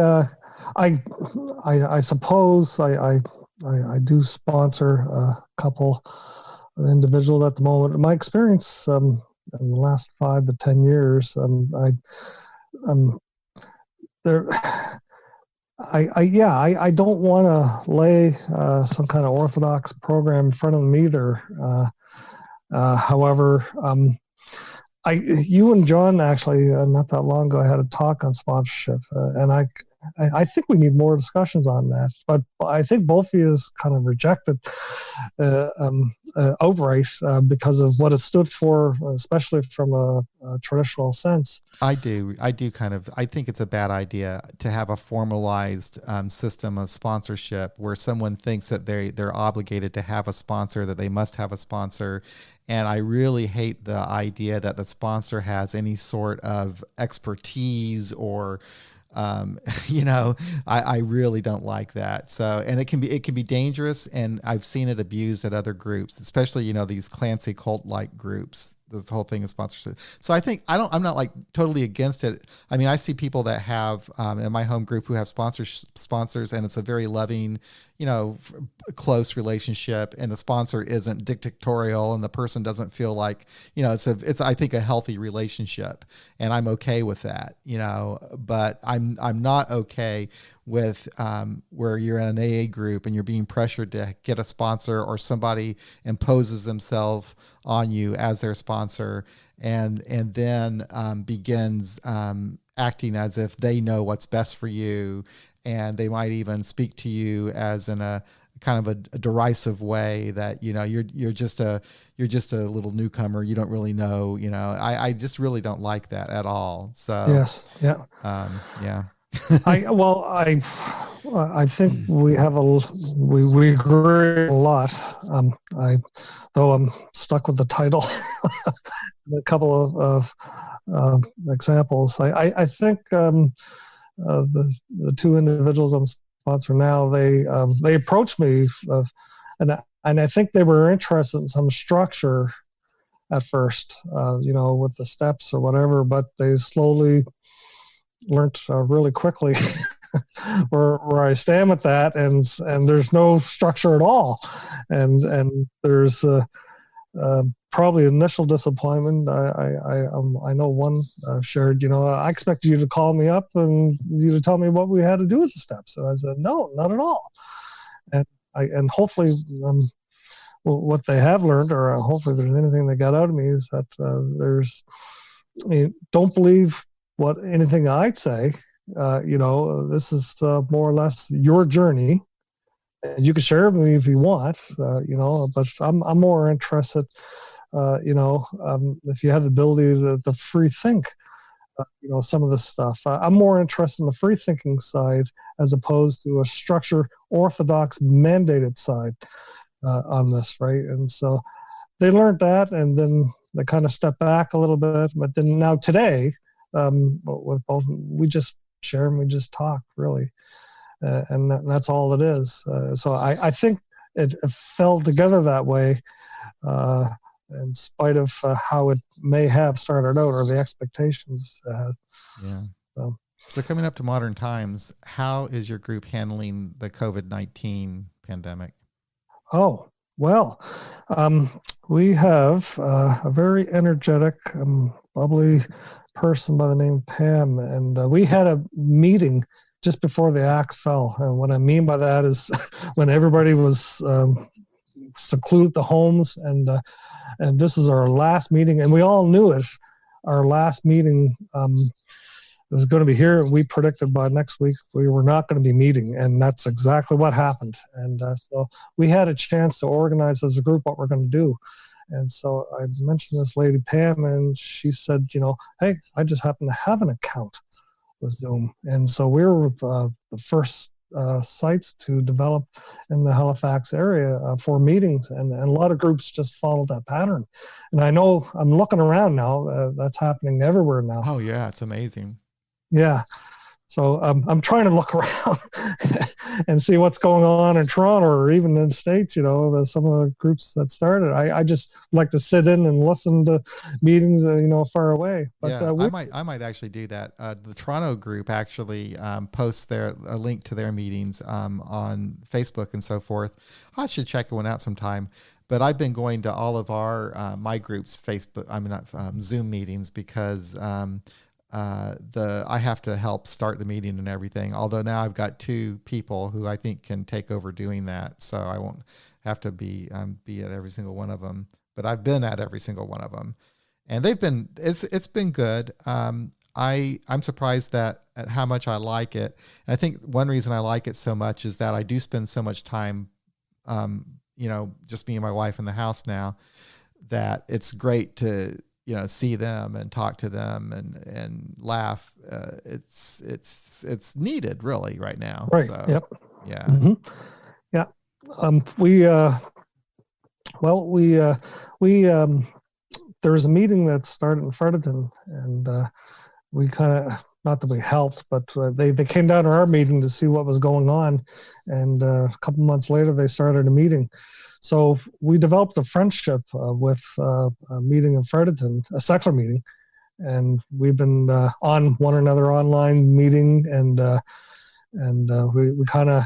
suppose I do sponsor a couple of individuals at the moment. My experience in the last 5 to 10 years, I'm there. I don't want to lay some kind of orthodox program in front of them either. However, you and John actually not that long ago had a talk on sponsorship, and I think we need more discussions on that. But I think both of you kind of rejected outright because of what it stood for, especially from a traditional sense. I do I think it's a bad idea to have a formalized system of sponsorship where someone thinks that they're obligated to have a sponsor, that they must have a sponsor. And I really hate the idea that the sponsor has any sort of expertise or I really don't like that. So, and it can be dangerous, and I've seen it abused at other groups, especially, these Clancy cult like groups. This whole thing is sponsorship. So I think I'm not like totally against it. I mean, I see people that have in my home group who have sponsors, and it's a very loving, close relationship, and the sponsor isn't dictatorial, and the person doesn't feel like, it's I think a healthy relationship, and I'm okay with that, but I'm not okay with where you're in an AA group and you're being pressured to get a sponsor, or somebody imposes themselves on you as their sponsor, and then begins acting as if they know what's best for you, and they might even speak to you as in a kind of a derisive way that you're just a little newcomer, you don't really know. I just really don't like that at all. So Yes, yeah. Yeah. I think we have we agree a lot. Though I'm stuck with the title. A couple of examples. I think the two individuals I'm sponsoring now, they approached me, and I think they were interested in some structure at first, with the steps or whatever, but they slowly learned really quickly where I stand with that, and there's no structure at all, and there's probably initial disappointment. I know one shared, I expected you to call me up and you to tell me what we had to do with the steps, and I said no, not at all, and hopefully what they have learned, or hopefully there's anything they got out of me, is that don't believe what anything I'd say. This is more or less your journey. You can share it with me if you want, but I'm more interested, if you have the ability to free think, some of this stuff. I'm more interested in the free thinking side as opposed to a structure orthodox mandated side on this, right? And so they learned that, and then they kind of stepped back a little bit. But then now today, with both, we just share and we just talk, really. And that's all it is. So I think it fell together that way, in spite of how it may have started out, or the expectations. Yeah. So coming up to modern times, how is your group handling the COVID-19 pandemic? Oh, well, we have a very energetic, bubbly person by the name of Pam, and we had a meeting just before the axe fell. And what I mean by that is when everybody was secluded the homes, and this is our last meeting, and we all knew it. Our last meeting was going to be here. We predicted by next week we were not going to be meeting, and that's exactly what happened. And so we had a chance to organize as a group what we're going to do. And so I mentioned this lady Pam, and she said, hey, I just happen to have an account with Zoom. And so we were the first sites to develop in the Halifax area for meetings, and a lot of groups just followed that pattern. And I know I'm looking around now, that's happening everywhere now. Oh yeah, it's amazing. Yeah. So I'm trying to look around and see what's going on in Toronto or even in the States. Some of the groups that started. I just like to sit in and listen to meetings, far away. But Yeah, I might actually do that. The Toronto group actually posts a link to their meetings on Facebook and so forth. I should check one out sometime. But I've been going to all of my group's Facebook, I mean not Zoom meetings because I have to help start the meeting and everything. Although now I've got two people who I think can take over doing that, so I won't have to be at every single one of them. But I've been at every single one of them, and it's been good. I'm surprised at how much I like it, and I think one reason I like it so much is that I do spend so much time, just me and my wife in the house now, that it's great to see them and talk to them and laugh. It's needed really right now. Right. So, yep. Yeah. Mm-hmm. Yeah. We there was a meeting that started in Fredericton, and we kind of, not that we helped, but they came down to our meeting to see what was going on, and a couple months later they started a meeting. So we developed a friendship with a meeting in Fredericton, a secular meeting, and we've been on one another online meeting, and we kind of,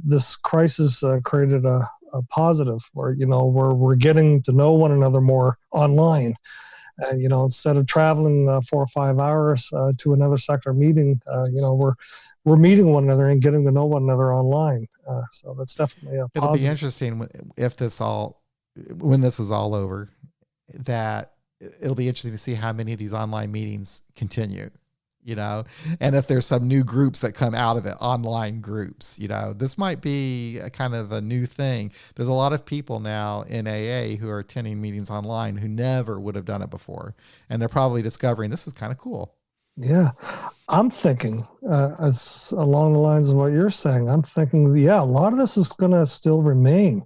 this crisis created a positive where we're getting to know one another more online. And instead of traveling 4 or 5 hours to another sector meeting, we're meeting one another and getting to know one another online. So that's definitely a positive. It'll be interesting when this is all over, that it'll be interesting to see how many of these online meetings continue. And if there's some new groups that come out of it, online groups, this might be a kind of a new thing. There's a lot of people now in AA who are attending meetings online who never would have done it before. And they're probably discovering this is kind of cool. Yeah. I'm thinking, it's along the lines of what you're saying. I'm thinking, a lot of this is going to still remain.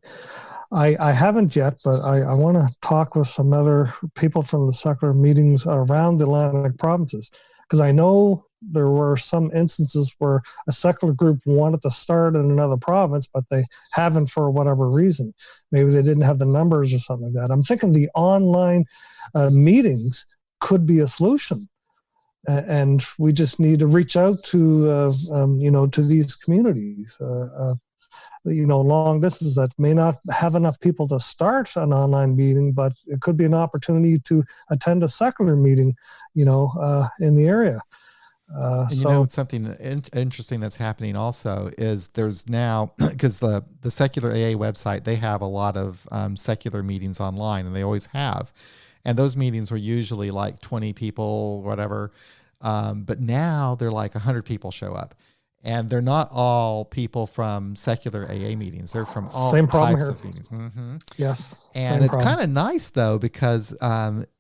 I haven't yet, but I want to talk with some other people from the secular meetings around the Atlantic provinces. Because I know there were some instances where a secular group wanted to start in another province, but they haven't for whatever reason. Maybe they didn't have the numbers or something like that. I'm thinking the online meetings could be a solution. And we just need to reach out to, to these communities, long distance that may not have enough people to start an online meeting, but it could be an opportunity to attend a secular meeting, in the area. And something interesting that's happening also is there's now, because the secular AA website, they have a lot of secular meetings online, and they always have. And those meetings were usually like 20 people, whatever. But now they're like 100 people show up. And they're not all people from secular AA meetings. They're from all types of meetings. Mm-hmm. Yes. And it's kind of nice, though, because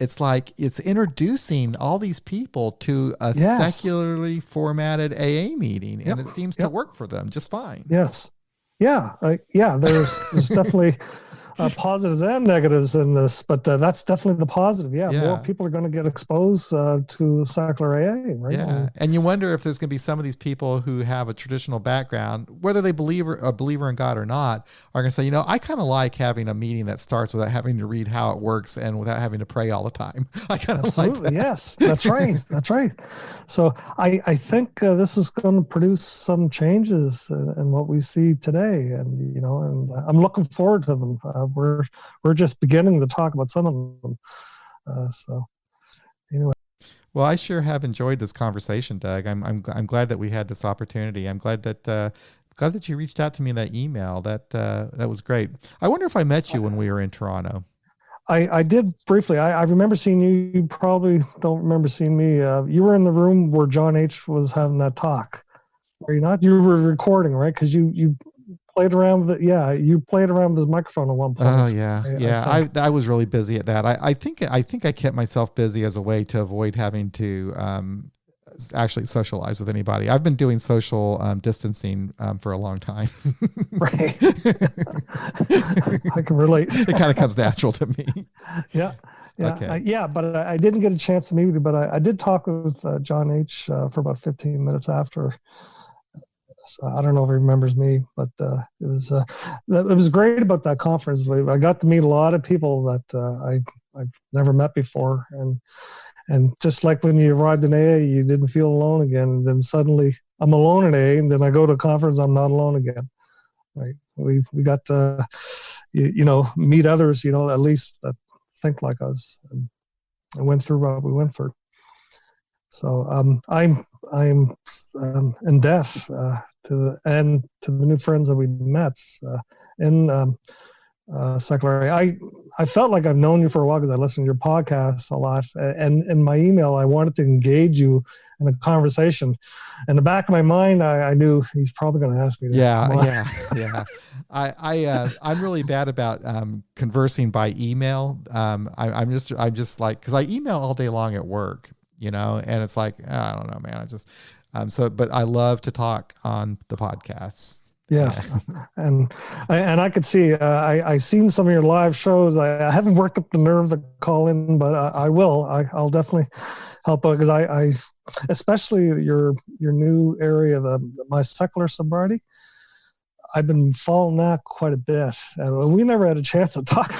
it's like it's introducing all these people to a secularly formatted AA meeting. And it seems to work for them just fine. Yes. Yeah. There's definitely positives and negatives in this, but that's definitely the positive. More people are going to get exposed to secular AA, right? Yeah, and you wonder if there's going to be some of these people who have a traditional background, whether they believe a believer in God or not, are going to say, I kind of like having a meeting that starts without having to read how it works and without having to pray all the time. I kind of like that. Yes, that's right. That's right. So I think this is going to produce some changes in what we see today, and and I'm looking forward to them. We're just beginning to talk about some of them. So anyway. Well, I sure have enjoyed this conversation, Doug. I'm glad that we had this opportunity. I'm glad that you reached out to me in that email. That was great. I wonder if I met you when we were in Toronto. I did briefly. I remember seeing you. You probably don't remember seeing me. You were in the room where John H. was having that talk. Were you not? You were recording, right? Because you played around with it. You played around with his microphone at one point. Oh yeah. I was really busy at that. I think I kept myself busy as a way to avoid having to actually socialize with anybody. I've been doing social distancing for a long time. Right. I can relate. It kind of comes natural to me. Yeah. Okay. But I didn't get a chance to meet with you, but I did talk with John H. For about 15 minutes after. So I don't know if he remembers me, but it was great about that conference. I got to meet a lot of people that I've never met before, and just like when you arrived in AA, you didn't feel alone again. And then suddenly I'm alone in AA, and then I go to a conference, I'm not alone again. Right? We got to meet others, at least that think like us and went through what we went through. So I'm in debt to the new friends that we met in secular. I felt like I've known you for a while because I listened to your podcast a lot, and in my email I wanted to engage you in a conversation. In the back of my mind, I knew he's probably going to ask me. Yeah. I'm really bad about conversing by email. I'm just like, because I email all day long at work, and it's like, I don't know, man. I just but I love to talk on the podcast. Yes, and I could see. I seen some of your live shows. I haven't worked up the nerve to call in, but I will. I'll definitely help out because I especially your new area, my secular sobriety. I've been following that quite a bit, and we never had a chance to talk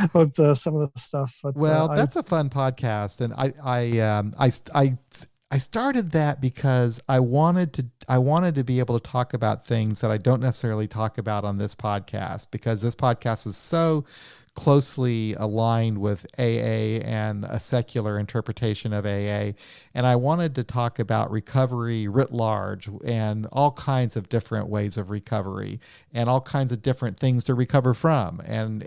about some of the stuff. But, that's a fun podcast, and I started that because I wanted to be able to talk about things that I don't necessarily talk about on this podcast, because this podcast is so closely aligned with AA and a secular interpretation of AA. And I wanted to talk about recovery writ large and all kinds of different ways of recovery and all kinds of different things to recover from, and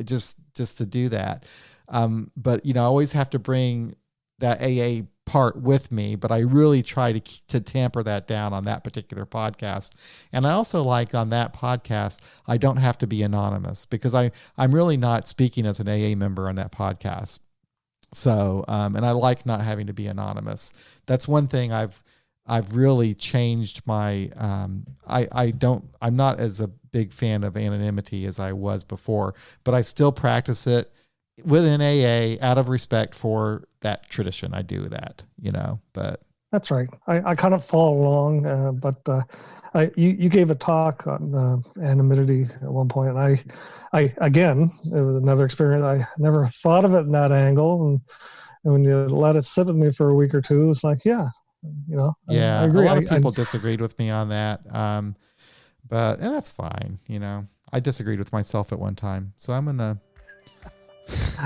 just to do that. But I always have to bring that AA part with me, but I really try to tamper that down on that particular podcast. And I also like on that podcast, I don't have to be anonymous, because I'm really not speaking as an AA member on that podcast. So, and I like not having to be anonymous. That's one thing I've really changed my, I'm not as a big fan of anonymity as I was before, but I still practice it within AA out of respect for that tradition. I do that, but that's right. I kind of follow along, but you gave a talk on anonymity at one point, and I again, it was another experience. I never thought of it in that angle, and when you let it sit with me for a week or two, it's like, yeah, I agree. A lot of people disagreed with me on that, and that's fine. I disagreed with myself at one time, so I'm gonna.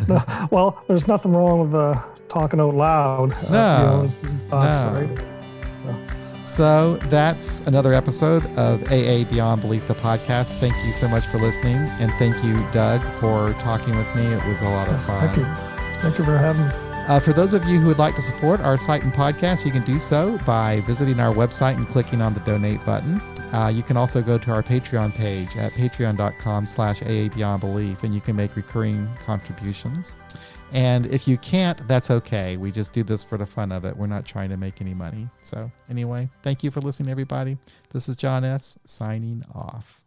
No, well, there's nothing wrong with talking out loud. Right? So that's another episode of AA Beyond Belief, the podcast. Thank you so much for listening, and thank you, Doug, for talking with me. It was a lot of fun. Thank you for having me. For those of you who would like to support our site and podcast, you can do so by visiting our website and clicking on the donate button. You can also go to our Patreon page at patreon.com/AA Beyond Belief, and you can make recurring contributions. And if you can't, that's okay. We just do this for the fun of it. We're not trying to make any money. So anyway, thank you for listening, everybody. This is John S. signing off.